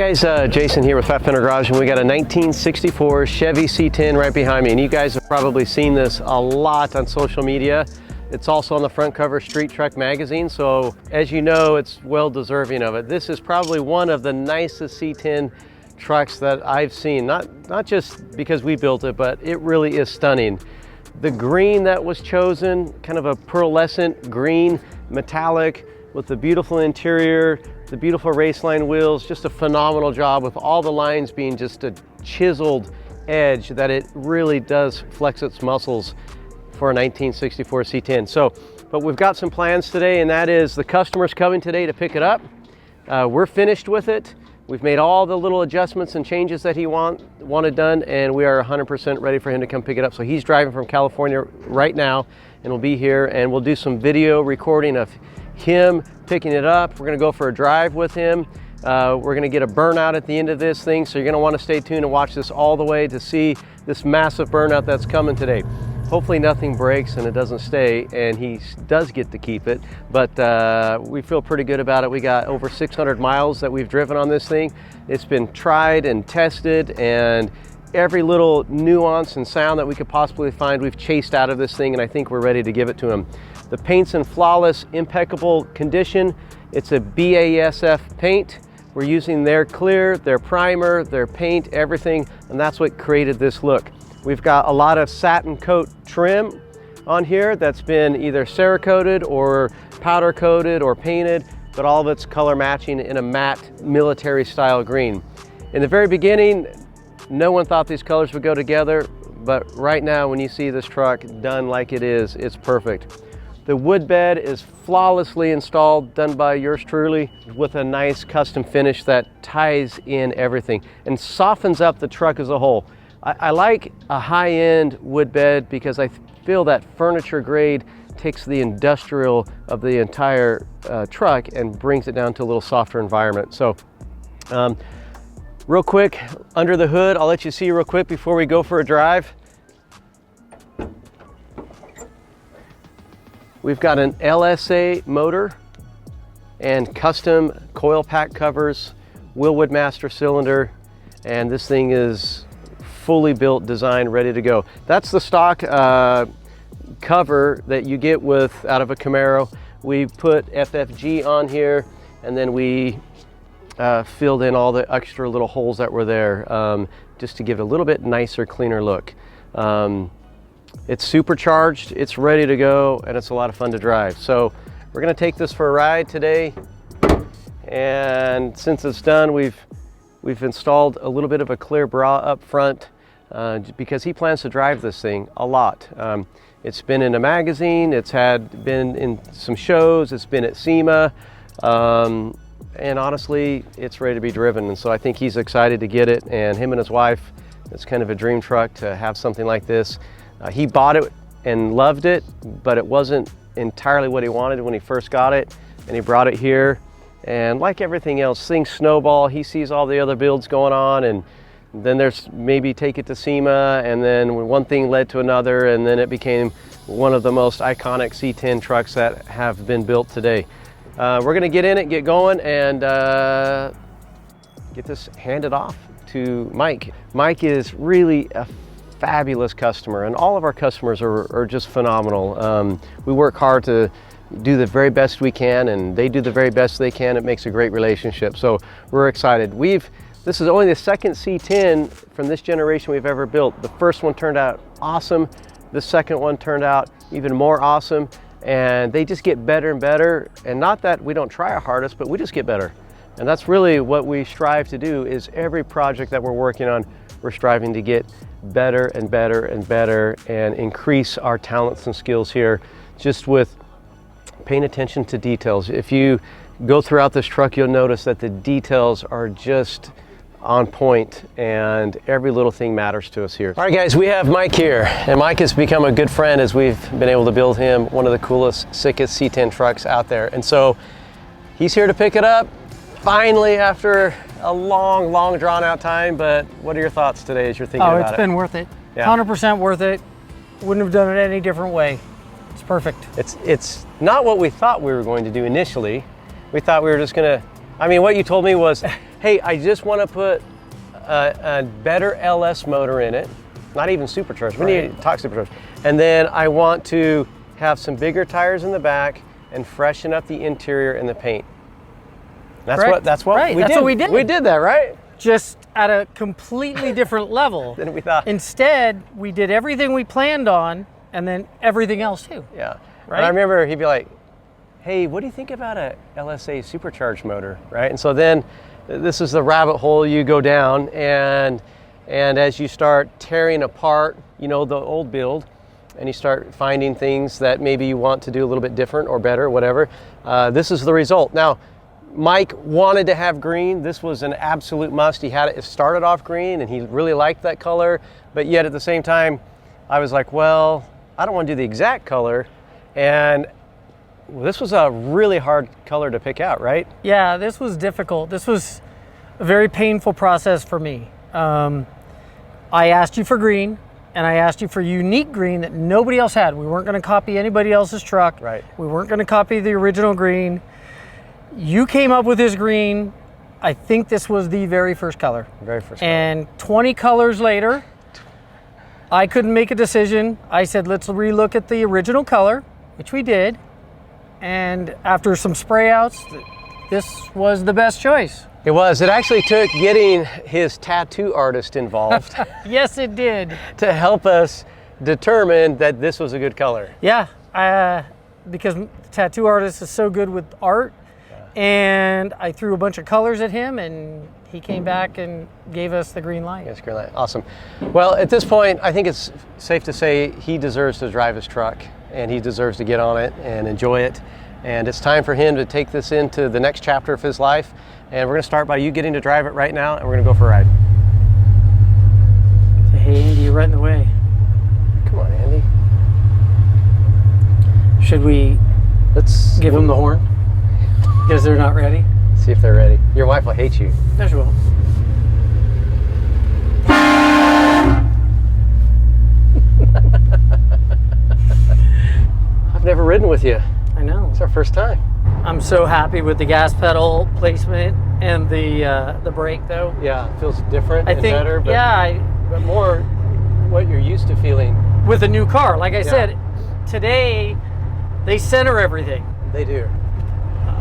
Hey guys, Jason here with Fender Garage, and we got a 1964 Chevy C10 right behind me, and you guys have probably seen this a lot on social media. It's also on the front cover of Street Truck magazine, so as you know, it's well deserving of it. This is probably one of the nicest C10 trucks that I've seen, not just because we built it, but it really is stunning. The green that was chosen, kind of a pearlescent green, metallic, with the beautiful interior, the beautiful raceline wheels, just a phenomenal job with all the lines being just a chiseled edge that it really does flex its muscles for a 1964 C10. So, but we've got some plans today, and that is the customer's coming today to pick it up. We're finished with it. We've made all the little adjustments and changes that he wanted done, and we are 100% ready for him to come pick it up. So he's driving from California right now, and we'll be here, and we'll do some video recording of him picking it up. We're gonna go for a drive with him. We're gonna get a burnout at the end of this thing, so you're gonna wanna stay tuned and watch this all the way to see this massive burnout that's coming today. Hopefully nothing breaks and it doesn't stay, and he does get to keep it, but we feel pretty good about it. We got over 600 miles that we've driven on this thing. It's been tried and tested, and every little nuance and sound that we could possibly find, we've chased out of this thing, and I think we're ready to give it to him. The paint's in flawless, impeccable condition. It's a BASF paint. We're using their clear, their primer, their paint, everything, and that's what created this look. We've got a lot of satin coat trim on here that's been either Cerakoted or powder coated or painted, but all of it's color matching in a matte military style green. In the very beginning, no one thought these colors would go together, but right now when you see this truck done like it is, it's perfect. The wood bed is flawlessly installed, done by yours truly, with a nice custom finish that ties in everything and softens up the truck as a whole. I like a high-end wood bed because I feel that furniture grade takes the industrial of the entire truck and brings it down to a little softer environment. So real quick, under the hood, I'll let you see real quick before we go for a drive. We've got an LSA motor and custom coil pack covers, Willwood master cylinder, and this thing is fully built, designed, ready to go. That's the stock cover that you get out of a Camaro. We put FFG on here, and then we filled in all the extra little holes that were there just to give it a little bit nicer, cleaner look. It's supercharged, it's ready to go, and it's a lot of fun to drive. So we're gonna take this for a ride today, and since it's done, we've installed a little bit of a clear bra up front because he plans to drive this thing a lot. It's been in a magazine, it's been in some shows, it's been at SEMA, and honestly, it's ready to be driven. And so I think he's excited to get it, and him and his wife, it's kind of a dream truck to have something like this. He bought it and loved it, but it wasn't entirely what he wanted when he first got it, and he brought it here. And like everything else, things snowball. He sees all the other builds going on, and then there's maybe take it to SEMA, and then one thing led to another, and then it became one of the most iconic C10 trucks that have been built today. We're gonna get in it, get going, and get this handed off to Mike. Mike is really a fabulous customer, and all of our customers are just phenomenal. We work hard to do the very best we can, and they do the very best they can. It makes a great relationship, so we're excited. This is only the second C10 from this generation we've ever built. The first one turned out awesome. The second one turned out even more awesome, and they just get better and better. And not that we don't try our hardest, but we just get better. And that's really what we strive to do. Is every project that we're working on, we're striving to get better and better and better, and increase our talents and skills here, just with paying attention to details. If you go throughout this truck, you'll notice that the details are just on point, and every little thing matters to us here. All right guys, we have Mike here, and Mike has become a good friend as we've been able to build him one of the coolest, sickest C10 trucks out there. And so he's here to pick it up finally after a long drawn out time. But what are your thoughts today as you're thinking about it? Oh, it's been worth it. Yeah. 100% worth it. Wouldn't have done it any different way. It's perfect. It's not what we thought we were going to do initially. We thought we were just gonna, I mean, what you told me was, hey, I just want to put a better LS motor in it, not even supercharged. We need to talk supercharged. And then I want to have some bigger tires in the back and freshen up the interior and the paint. That's what we did. We did that, right? Just at a completely different level Than we thought. Instead, we did everything we planned on, and then everything else too. Yeah. Right. And I remember he'd be like, hey, what do you think about a LSA supercharged motor, right? And so then this is the rabbit hole you go down, and as you start tearing apart, you know, the old build, and you start finding things that maybe you want to do a little bit different or better, whatever, this is the result. Now, Mike wanted to have green. This was an absolute must. He had it started off green, and he really liked that color, but yet at the same time, I was like, well, I don't want to do the exact color, and this was a really hard color to pick out, right? Yeah, this was difficult. This was a very painful process for me. I asked you for green, and I asked you for unique green that nobody else had. We weren't going to copy anybody else's truck. Right. We weren't going to copy the original green. You came up with this green. I think this was the very first color. Very first color. And 20 colors later, I couldn't make a decision. I said, let's relook at the original color, which we did. And after some spray outs, this was the best choice. It was. It actually took getting his tattoo artist involved Yes, it did. to help us determine that this was a good color. Yeah, because the tattoo artist is so good with art. And I threw a bunch of colors at him, and he came back and gave us the green light. Yes, green light. Awesome. Well, at this point, I think it's safe to say he deserves to drive his truck, and he deserves to get on it and enjoy it. And it's time for him to take this into the next chapter of his life. And we're going to start by you getting to drive it right now, and we're going to go for a ride. Hey, Andy, you're right in the way. Come on, Andy. Should we give them the horn? Because they're not ready? See if they're ready. Your wife will hate you. No, she won't. I've never ridden with you. I know. It's our first time. I'm so happy with the gas pedal placement and the brake, though. Yeah, it feels different I think, better, but, yeah, but more what you're used to feeling. with a new car. Like I said, today they center everything. They do.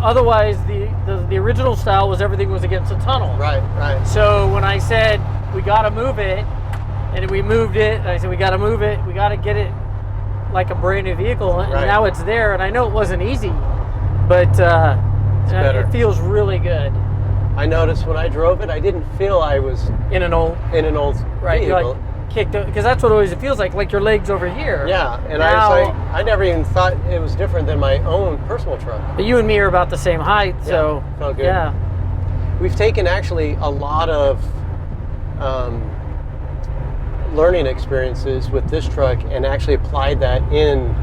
Otherwise, the original style was everything was against a tunnel. Right, right. So when I said we got to move it, and we moved it, and I said we got to move it, we got to get it like a brand new vehicle, and now it's there. And I know it wasn't easy, but it feels really good. I noticed when I drove it, I didn't feel I was in an old vehicle. You're like kicked, because that's what always it feels like your legs over here. Yeah, and now, I was like, I never even thought it was different than my own personal truck. But you and me are about the same height, so felt good. Yeah. We've taken actually a lot of learning experiences with this truck and actually applied that in.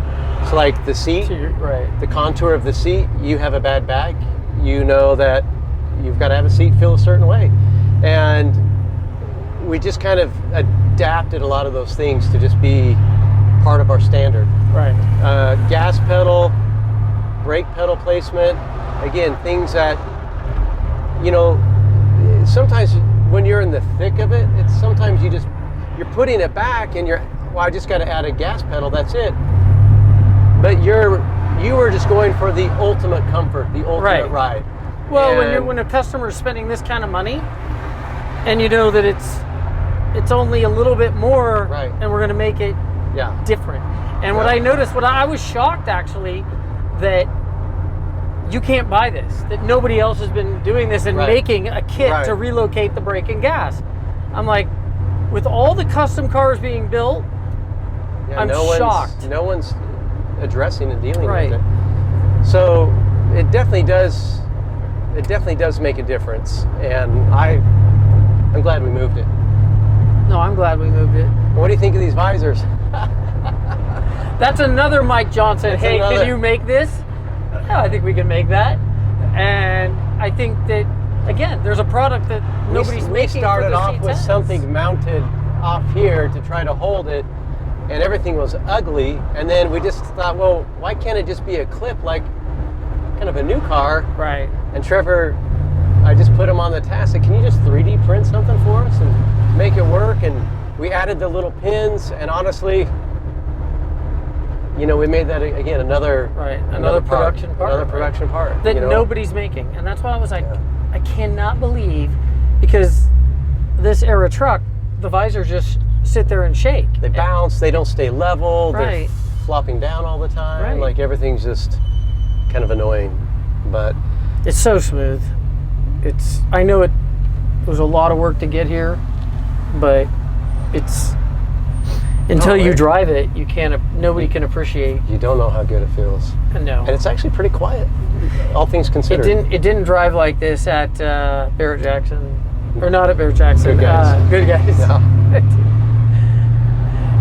So like the seat, the contour of the seat, you have a bad back, you know that you've got to have a seat feel a certain way. And we just kind of adapted a lot of those things to just be part of our standard. Right. Gas pedal, brake pedal placement, again, things that, you know, sometimes when you're in the thick of it, it's sometimes you're putting it back and well, I just got to add a gas pedal, that's it. But you were just going for the ultimate comfort, the ultimate ride. Well, when a customer is spending this kind of money, and you know that it's only a little bit more, and we're going to make it different. And what I noticed, I was shocked actually, that you can't buy this, that nobody else has been doing this and making a kit to relocate the brake and gas. I'm like, with all the custom cars being built, I'm shocked. No one's addressing and dealing with it. So it definitely does make a difference, and I'm glad we moved it. No, I'm glad we moved it. What do you think of these visors? That's another Mike Johnson. Hey, can you make this? Yeah, I think we can make that. And I think that, again, there's a product that nobody's making. We started off C10s. with something mounted off here to try to hold it, and everything was ugly. And then we just thought, well, why can't it just be a clip like kind of a new car? Right. And Trevor I just put them on the task. Said, can you just 3D print something for us and make it work? And we added the little pins, and honestly, you know, we made that again another production part, another production part that nobody's making, and that's why I was like, I cannot believe, because this era truck, the visors just sit there and shake. They bounce. They don't stay level. Right. They're flopping down all the time. Right. Like everything's just kind of annoying, but it's so smooth. I know it was a lot of work to get here, but it's until you drive it, nobody can appreciate. You don't know how good it feels. No. And it's actually pretty quiet, all things considered. It didn't drive like this at Barrett Jackson, or not at Barrett Jackson. Good guys. Good guys. No.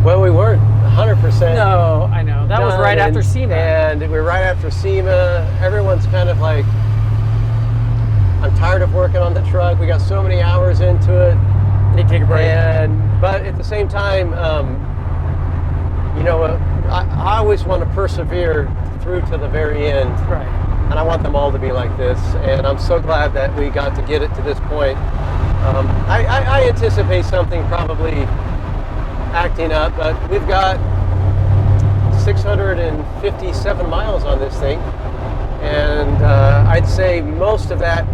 Well, we weren't 100%. No, I know. That was right after SEMA. And we were right after SEMA. Everyone's kind of like, I'm tired of working on the truck. We got so many hours into it. Need to take a break. But at the same time, you know, I always want to persevere through to the very end. Right. And I want them all to be like this. And I'm so glad that we got to get it to this point. I anticipate something probably acting up, but we've got 657 miles on this thing. And I'd say most of that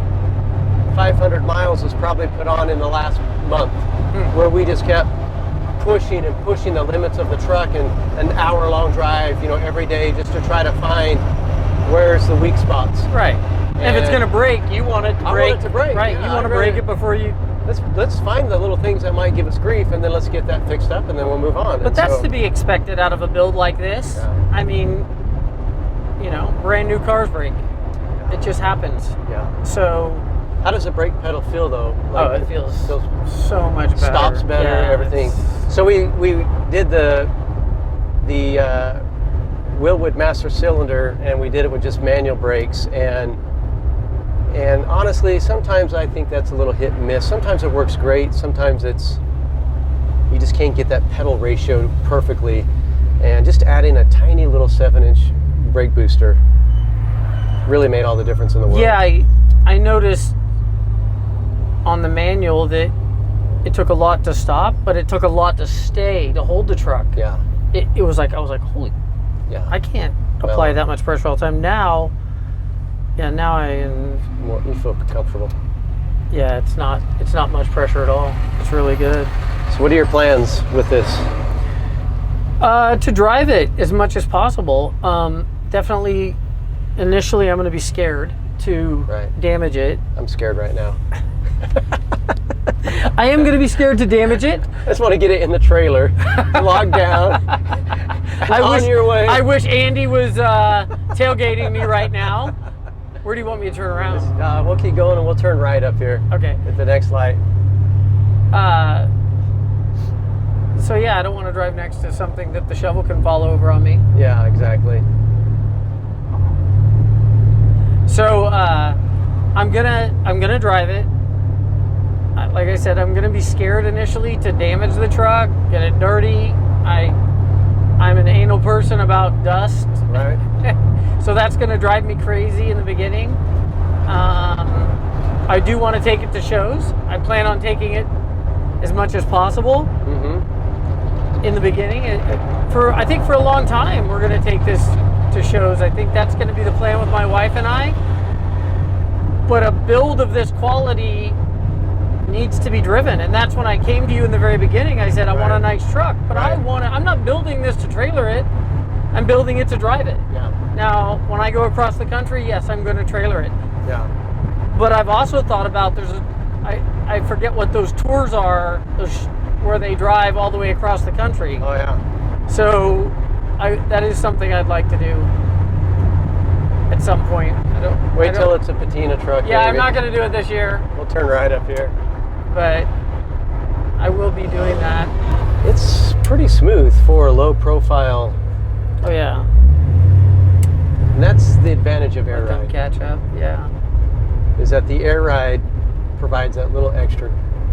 500 miles was probably put on in the last month, where we just kept pushing and pushing the limits of the truck, and an hour-long drive, you know, every day just to try to find where's the weak spots. Right. And if it's going to break, you want it to break. I want it to break. Right. Yeah, you want to break it before you. Let's find the little things that might give us grief, and then let's get that fixed up, and then we'll move on. But that's to be expected out of a build like this. Yeah. I mean, you know, brand new cars break. Yeah. It just happens. Yeah. So. How does the brake pedal feel though? Like, it feels so much better. Stops better, everything. So we did the Wilwood master cylinder, and we did it with just manual brakes, and honestly, sometimes I think that's a little hit and miss. Sometimes it works great. Sometimes you just can't get that pedal ratio perfectly, and just adding a tiny little 7-inch brake booster really made all the difference in the world. Yeah, I noticed on the manual that it took a lot to stop, but it took a lot to stay, to hold the truck. Yeah. It was like, I was like, holy, I can't apply that much pressure all the time. Now I am more, you feel comfortable. Yeah, it's not much pressure at all. It's really good. So what are your plans with this? To drive it as much as possible. Definitely, initially I'm going to be scared to damage it. I'm scared right now. I am going to be scared to damage it. I just want to get it in the trailer, locked down, your way. I wish Andy was tailgating me right now. Where do you want me to turn around? We'll keep going and we'll turn right up here. Okay. At the next light. So yeah, I don't want to drive next to something that the shovel can fall over on me. Yeah, exactly. So I'm gonna drive it. Like I said, I'm gonna be scared initially to damage the truck, get it dirty. I'm an anal person about dust. Right. So that's gonna drive me crazy in the beginning. I do want to take it to shows. I plan on taking it as much as possible. In the beginning. I think for a long time we're gonna take this to shows. I think that's gonna be the plan with my wife and I. But a build of this quality needs to be driven, and that's when I came to you in the very beginning. I said I want a nice truck, but I'm not building this to trailer it. I'm building it to drive it. Yeah. Now, when I go across the country, yes, I'm going to trailer it. Yeah. But I've also thought about I forget what those tours are, where they drive all the way across the country. Oh yeah. So that is something I'd like to do at some point. Wait till it's a patina truck. Yeah, maybe. I'm not going to do it this year. We'll turn right up here. But I will be doing that. It's pretty smooth for a low profile. Oh yeah. And that's the advantage of air ride. Catch up, yeah. Is that the air ride provides that little extra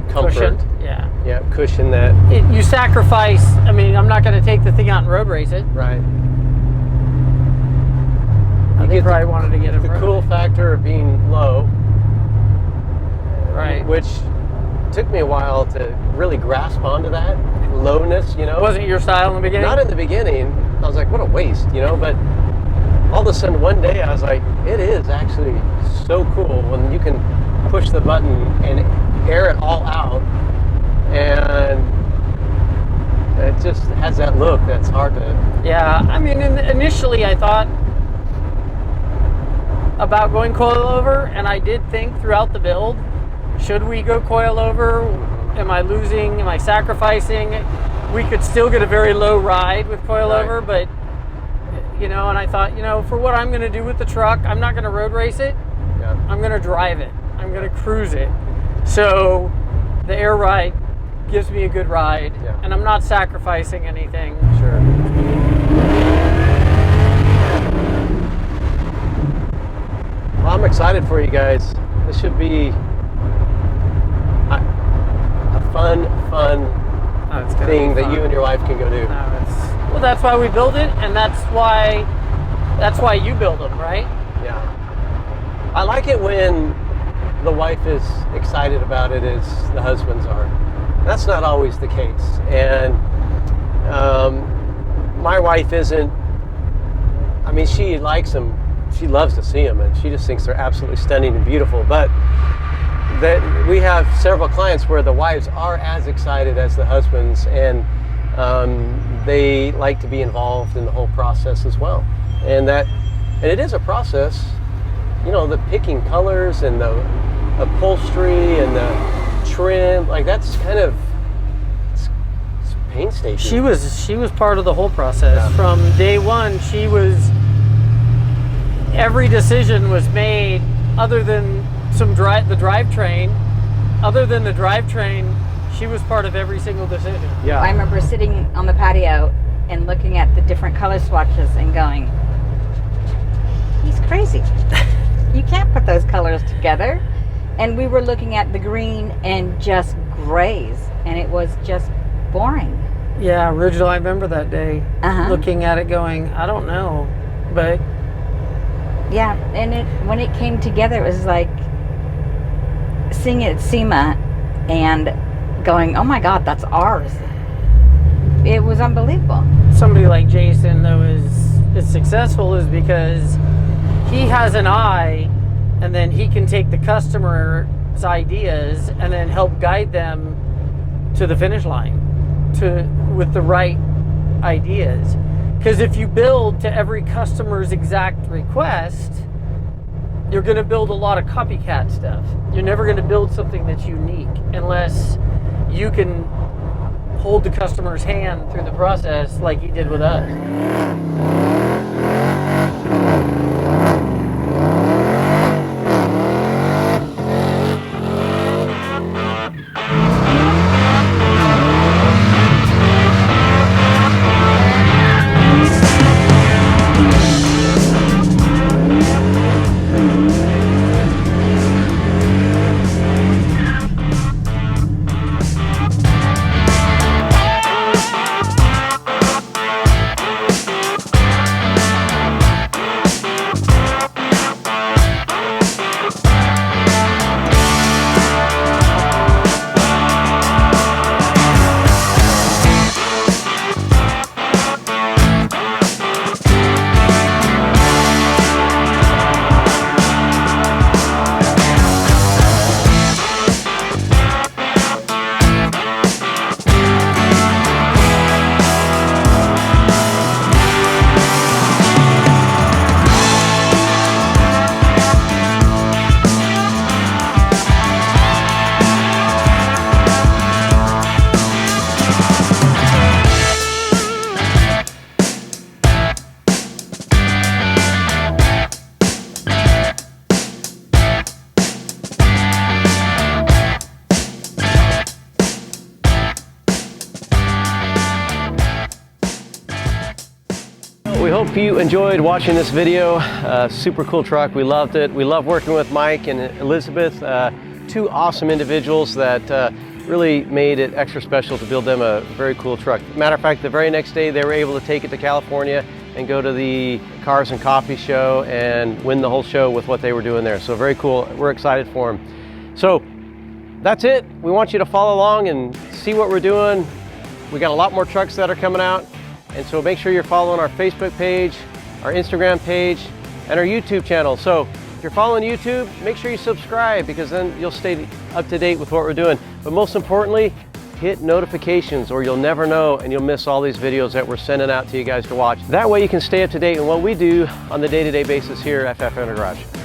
comfort. Cushion, yeah. Yeah, cushion that. You sacrifice, I mean, I'm not going to take the thing out and road race it. Right. They probably wanted to get it. The cool factor of being low, Right. Which took me a while to really grasp onto that lowness, you know. Wasn't your style in the beginning? Not in the beginning. I was like, what a waste, you know, but all of a sudden one day I was like, it is actually so cool when you can push the button and air it all out, and it just has that look that's hard to... Yeah, I mean, initially I thought about going coilover, and I did think throughout the build, should we go coilover? Am I losing? Am I sacrificing? We could still get a very low ride with coilover, right. But, you know, and I thought, you know, for what I'm going to do with the truck, I'm not going to road race it. Yeah. I'm going to drive it. I'm going to cruise it. So the air ride gives me a good ride, yeah. and I'm not sacrificing anything. Sure. Well, I'm excited for you guys. This should be a fun thing that you and your wife can go do. Well, that's why we build it, and that's why you build them, right? Yeah. I like it when the wife is excited about it as the husbands are. That's not always the case. And my wife isn't, I mean, she likes them. She loves to see them, and she just thinks they're absolutely stunning and beautiful. But that we have several clients where the wives are as excited as the husbands, and they like to be involved in the whole process as well. And it is a process, you know, the picking colors and the upholstery and the trim, like that's kind of it's painstaking. She was part of the whole process. Yeah. From day one. Every decision was made, other than the drivetrain. Other than the drivetrain, she was part of every single decision. Yeah. I remember sitting on the patio and looking at the different color swatches and going, he's crazy. You can't put those colors together. And we were looking at the green and just grays, and it was just boring. Yeah, original. I remember that day looking at it going, I don't know, but yeah. And when it came together, it was like seeing it at SEMA and going, oh my God, that's ours. It was unbelievable. Somebody like Jason, though, is successful is because he has an eye, and then he can take the customer's ideas and then help guide them to the finish line with the right ideas. Because if you build to every customer's exact request, you're going to build a lot of copycat stuff. You're never going to build something that's unique unless you can hold the customer's hand through the process like you did with us. We hope you enjoyed watching this video. Super cool truck. We loved it. We love working with Mike and Elizabeth, two awesome individuals that really made it extra special to build them a very cool truck. Matter of fact, the very next day they were able to take it to California and go to the Cars and Coffee show and win the whole show with what they were doing there. So very cool. We're excited for them. So that's it. We want you to follow along and see what we're doing. We got a lot more trucks that are coming out. And so make sure you're following our Facebook page, our Instagram page, and our YouTube channel. So if you're following YouTube, make sure you subscribe, because then you'll stay up to date with what we're doing. But most importantly, hit notifications or you'll never know and you'll miss all these videos that we're sending out to you guys to watch. That way you can stay up to date on what we do on the day-to-day basis here at Fender Garage.